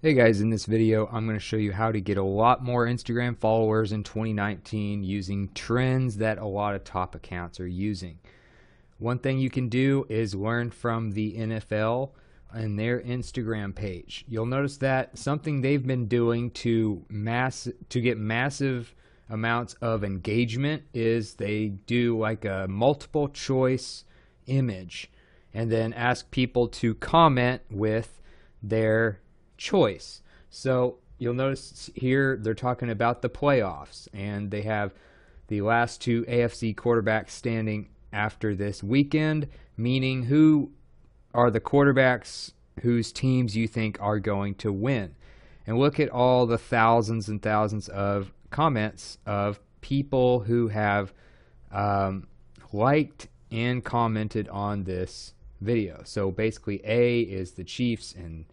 Hey guys, in this video I'm going to show you how to get a lot more Instagram followers in 2019 using trends that a lot of top accounts are using. One thing you can do is learn from the NFL and their Instagram page. You'll notice that something they've been doing to get massive amounts of engagement is they do like a multiple choice image and then ask people to comment with their choice. So you'll notice here they're talking about the playoffs, and they have the last two AFC quarterbacks standing after this weekend, meaning who are the quarterbacks whose teams you think are going to win. And look at all the thousands and thousands of comments of people who have liked and commented on this video. So basically, A is the Chiefs and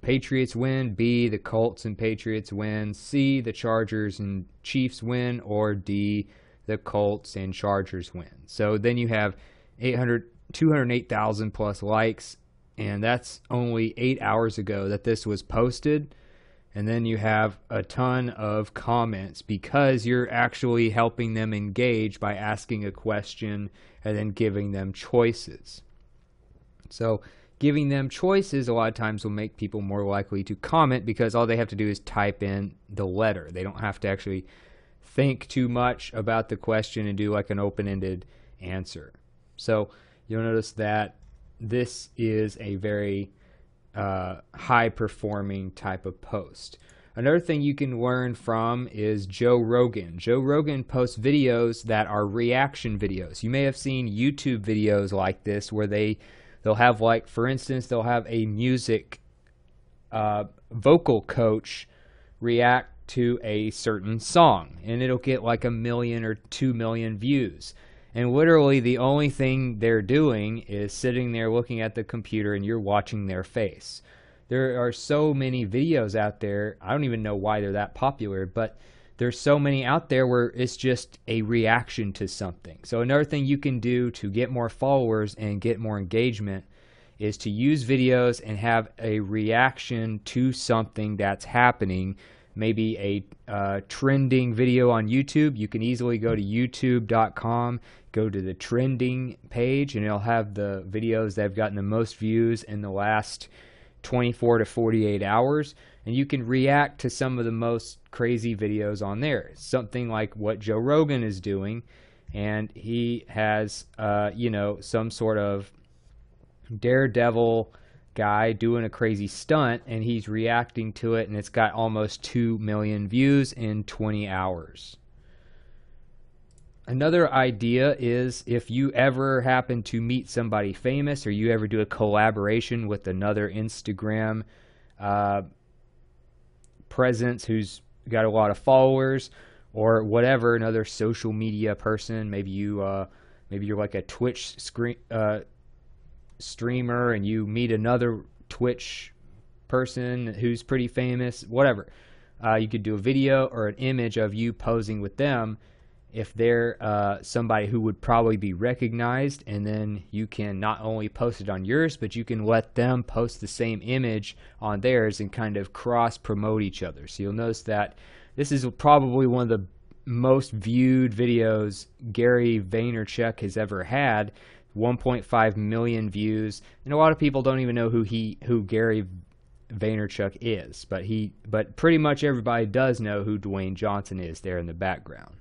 Patriots win, B the Colts and Patriots win, C the Chargers and Chiefs win, or D the Colts and Chargers win. So then you have 208,000 plus likes, and that's only 8 hours ago that this was posted. And then you have a ton of comments because you're actually helping them engage by asking a question and then giving them choices. So giving them choices a lot of times will make people more likely to comment because all they have to do is type in the letter. They don't have to actually think too much about the question and do like an open-ended answer. So you'll notice that this is a very high-performing type of post. Another thing you can learn from is Joe Rogan. Joe Rogan posts videos that are reaction videos. You may have seen YouTube videos like this where they'll have, like, for instance, they'll have a music vocal coach react to a certain song, and it'll get like 1 million or 2 million views. And literally the only thing they're doing is sitting there looking at the computer and you're watching their face. There are so many videos out there. I don't even know why they're that popular, but there's so many out there where it's just a reaction to something. So another thing you can do to get more followers and get more engagement is to use videos and have a reaction to something that's happening. Maybe a trending video on YouTube. You can easily go to youtube.com, go to the trending page, and it'll have the videos that have gotten the most views in the last 24 to 48 hours. And you can react to some of the most crazy videos on there. Something like what Joe Rogan is doing, and he has, some sort of daredevil guy doing a crazy stunt, and he's reacting to it, and it's got almost 2 million views in 20 hours. Another idea is if you ever happen to meet somebody famous, or you ever do a collaboration with another Instagram presence who's got a lot of followers, or whatever, another social media person. Maybe you're like a Twitch streamer, and you meet another Twitch person who's pretty famous, whatever. You could do a video or an image of you posing with them if they're somebody who would probably be recognized, and then you can not only post it on yours, but you can let them post the same image on theirs and kind of cross promote each other. So you'll notice that this is probably one of the most viewed videos Gary Vaynerchuk has ever had. 1.5 million views, and a lot of people don't even know who Gary Vaynerchuk is, but pretty much everybody does know who Dwayne Johnson is there in the background.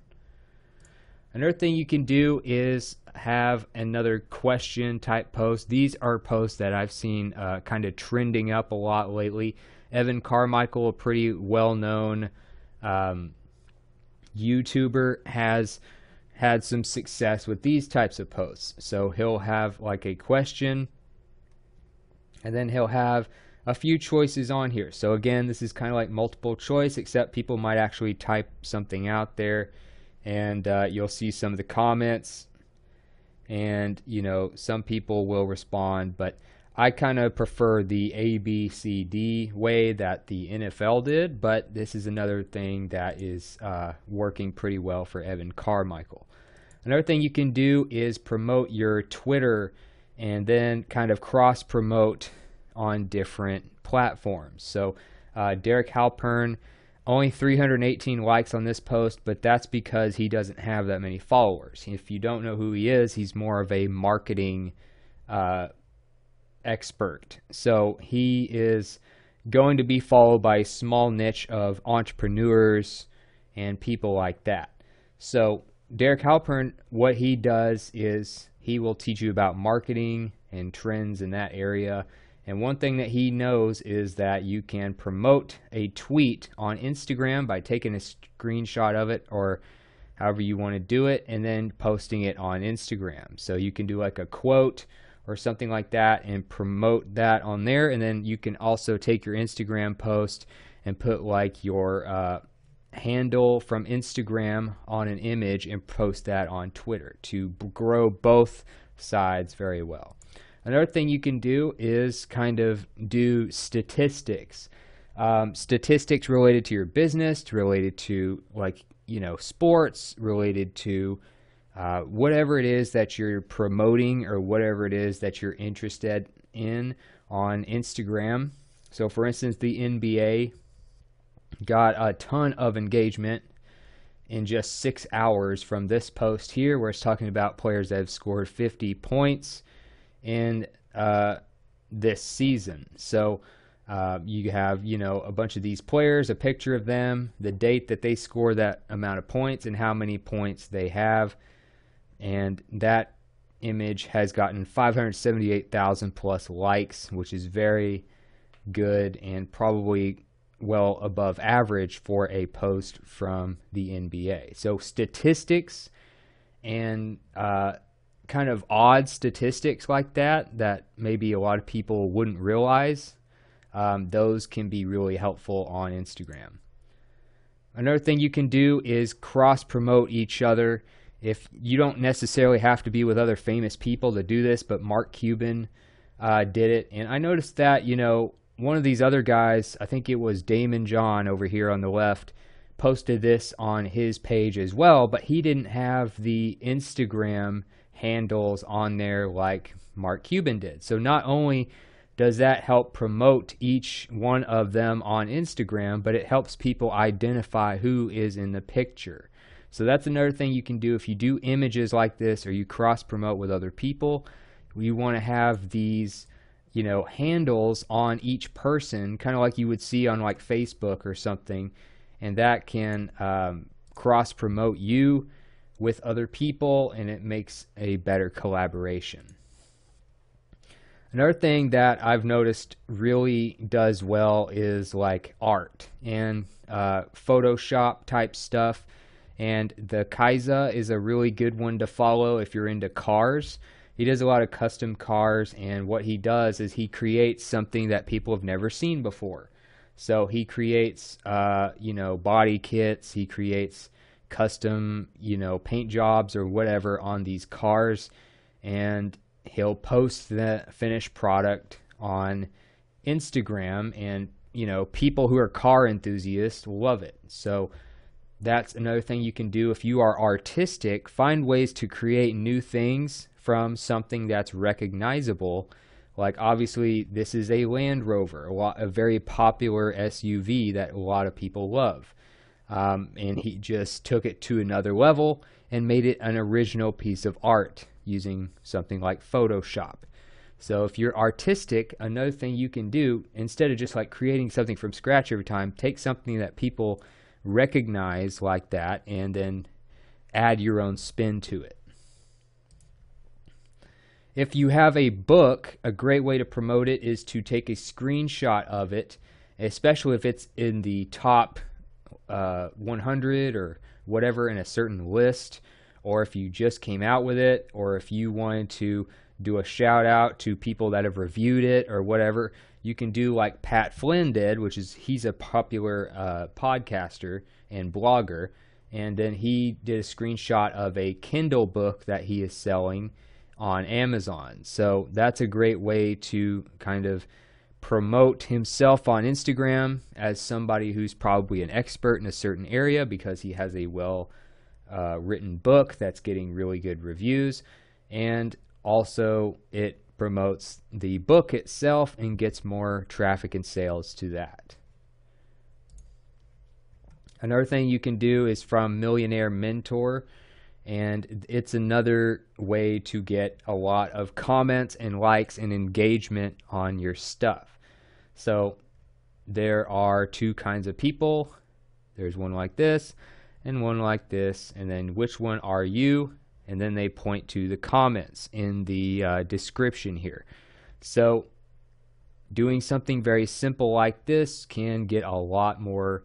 Another thing you can do is have another question type post. These are posts that I've seen kind of trending up a lot lately. Evan Carmichael, a pretty well-known YouTuber, has had some success with these types of posts. So he'll have like a question, and then he'll have a few choices on here. So again, this is kind of like multiple choice, except people might actually type something out there, and you'll see some of the comments, and some people will respond, but I kind of prefer the ABCD way that the NFL did, but this is another thing that is working pretty well for Evan Carmichael. Another thing you can do is promote your Twitter and then kind of cross-promote on different platforms. So Derek Halpern, only 318 likes on this post, but that's because he doesn't have that many followers. If you don't know who he is, he's more of a marketing expert. So he is going to be followed by a small niche of entrepreneurs and people like that. So Derek Halpern, what he does is he will teach you about marketing and trends in that area. And one thing that he knows is that you can promote a tweet on Instagram by taking a screenshot of it, or however you want to do it, and then posting it on Instagram. So you can do like a quote or something like that and promote that on there. And then you can also take your Instagram post and put like your handle from Instagram on an image and post that on Twitter to grow both sides very well. Another thing you can do is kind of do statistics. Statistics related to your business, related to like, sports, related to whatever it is that you're promoting or whatever it is that you're interested in on Instagram. So for instance, the NBA got a ton of engagement in just 6 hours from this post here, where it's talking about players that have scored 50 points in this season. So you have, a bunch of these players, a picture of them, the date that they score that amount of points, and how many points they have. And that image has gotten 578,000 plus likes, which is very good and probably well above average for a post from the NBA. So statistics and kind of odd statistics like that maybe a lot of people wouldn't realize, those can be really helpful on Instagram. Another thing you can do is cross-promote each other. If you don't necessarily have to be with other famous people to do this, but Mark Cuban did it. And I noticed that, one of these other guys, I think it was Damon John over here on the left, posted this on his page as well, but he didn't have the Instagram handles on there like Mark Cuban did. So not only does that help promote each one of them on Instagram, but it helps people identify who is in the picture. So that's another thing you can do if you do images like this or you cross promote with other people. You want to have these, handles on each person, kind of like you would see on like Facebook or something, and that can cross promote you with other people, and it makes a better collaboration. Another thing that I've noticed really does well is like art and Photoshop type stuff. And the Kaiza is a really good one to follow if you're into cars. He does a lot of custom cars, and what he does is he creates something that people have never seen before. So he creates, body kits. He creates custom, paint jobs or whatever on these cars, and he'll post the finished product on Instagram, and, people who are car enthusiasts love it. So that's another thing you can do. If you are artistic, find ways to create new things from something that's recognizable. Like obviously this is a Land Rover, a very popular SUV that a lot of people love. And he just took it to another level and made it an original piece of art using something like Photoshop. So if you're artistic, another thing you can do, instead of just like creating something from scratch every time, take something that people recognize like that and then add your own spin to it. If you have a book, a great way to promote it is to take a screenshot of it, especially if it's in the top 100 or whatever in a certain list, or if you just came out with it, or if you wanted to do a shout out to people that have reviewed it or whatever. You can do like Pat Flynn did, he's a popular podcaster and blogger, and then he did a screenshot of a Kindle book that he is selling on Amazon. So that's a great way to kind of promote himself on Instagram as somebody who's probably an expert in a certain area because he has a well written book that's getting really good reviews, and also it promotes the book itself and gets more traffic and sales to that. Another thing you can do is from Millionaire Mentor, and it's another way to get a lot of comments and likes and engagement on your stuff. So there are two kinds of people. There's one like this and one like this, and then which one are you? And then they point to the comments in the description here. So doing something very simple like this can get a lot more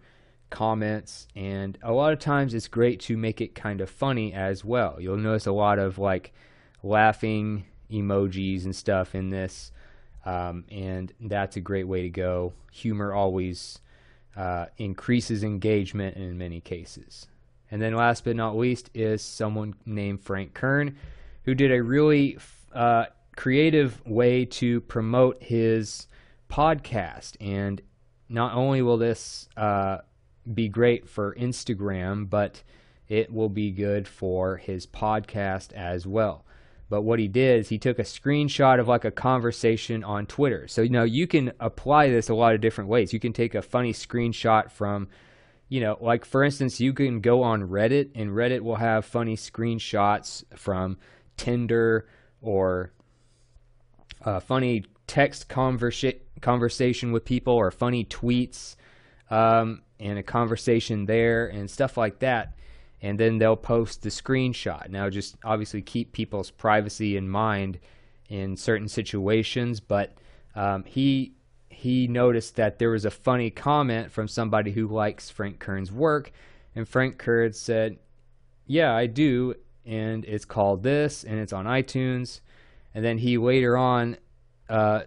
comments, and a lot of times it's great to make it kind of funny as well. You'll notice a lot of like laughing emojis and stuff in this, and that's a great way to go. Humor always increases engagement in many cases. And then last but not least is someone named Frank Kern, who did a really creative way to promote his podcast. And not only will this be great for Instagram, but it will be good for his podcast as well. But what he did is he took a screenshot of like a conversation on Twitter. So, you can apply this a lot of different ways. You can take a funny screenshot from, like for instance, you can go on Reddit, and Reddit will have funny screenshots from Tinder, or funny text conversation with people, or funny tweets, and a conversation there and stuff like that. And then they'll post the screenshot. Now, just obviously keep people's privacy in mind in certain situations, but he noticed that there was a funny comment from somebody who likes Frank Kern's work, and Frank Kern said, "Yeah, I do, and it's called this, and it's on iTunes." And then he later on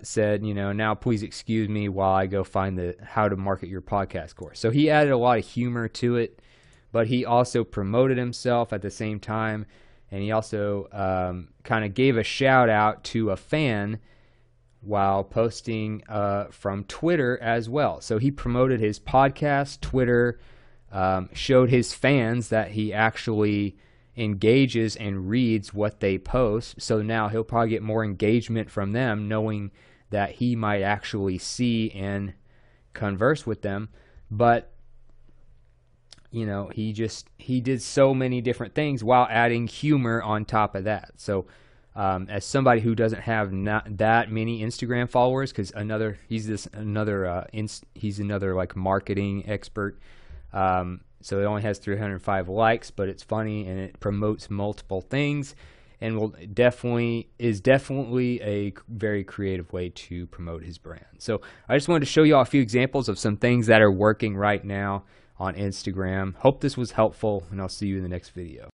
said, "Now please excuse me while I go find the how to market your podcast course." So he added a lot of humor to it, but he also promoted himself at the same time, and he also kind of gave a shout out to a fan while posting from Twitter as well. So he promoted his podcast, Twitter, showed his fans that he actually engages and reads what they post. So now he'll probably get more engagement from them, knowing that he might actually see and converse with them. But he did so many different things while adding humor on top of that. So as somebody who doesn't have not that many Instagram followers, because he's another like marketing expert, so it only has 305 likes, but it's funny and it promotes multiple things, and is definitely a very creative way to promote his brand. So I just wanted to show you all a few examples of some things that are working right now on Instagram. Hope this was helpful, and I'll see you in the next video.